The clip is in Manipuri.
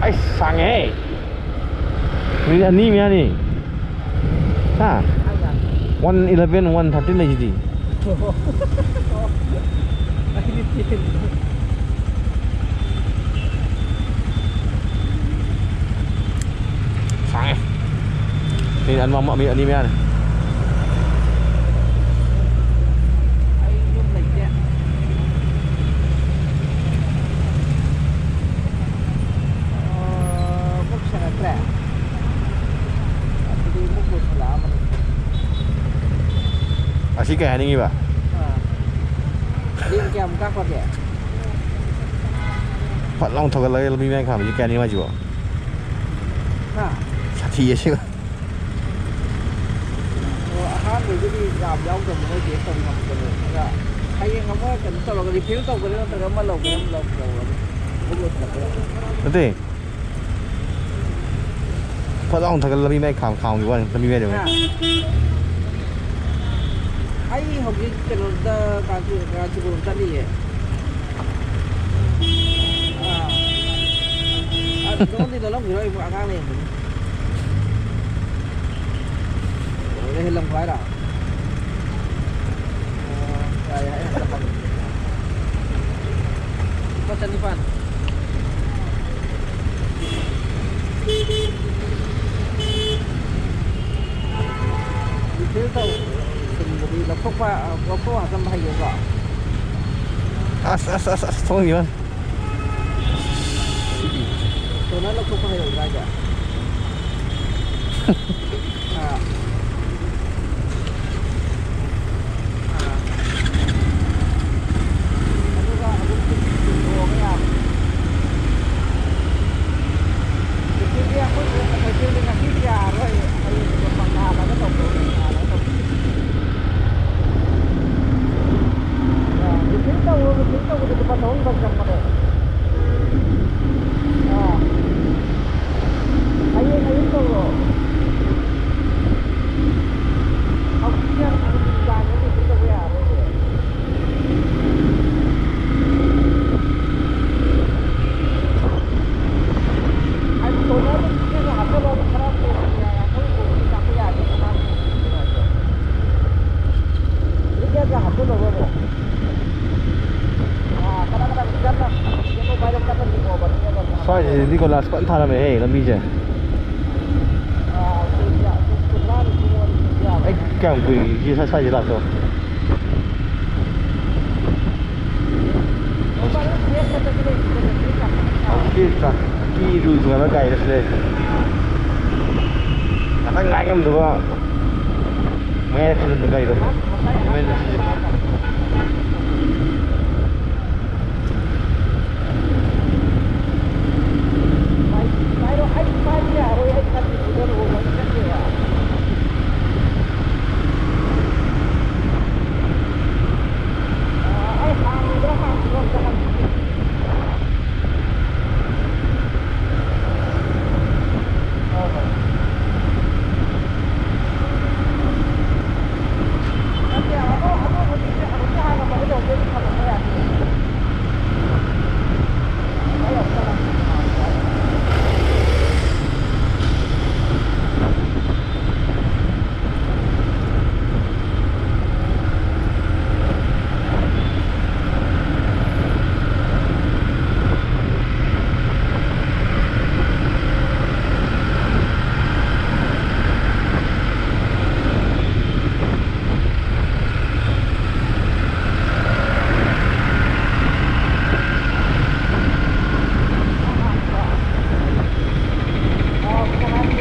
Ay sange. Ini ani mi ani. Ha. 111 113 lagi di. Sange. Ni an mama mi ani mi ani. Asik kayak ini pak. Đi kèm các con trẻ. Phật Long thôi lấy mình đang làm gì cái này mà chịu. Ha. Thì chứ. Hát thì cứ đi làm giống rồi mới chỉ không ngầm được. Hay ngắm cái cảnh sau rồi đi phiếu tàu cái đó từ mà lồng rồi. Không được được. Thế. Phật Long thôi lấy mình đang làm gì vậy? Lấy mình được. Hay học gì cái nó cái cũng tận đi. Nó thì nó lắm rồi mà ngang này. Đây lồng khoái đó. Đây hãy làm phần. Có chân đi phần. Đi phía tàu. Thì nó không phải tâm hay nhiều rõ. Không gì hơn. Tôi nói nó không có hay đổi ra cả. Soalnya di kelas kok entah namanya, lebih je. Càng quỷ khi sai gì làm rồi. Ki rui sungai mana gaya sih? Apa nggak em tuh? Mana sih tuh gaya tuh? Mana sih?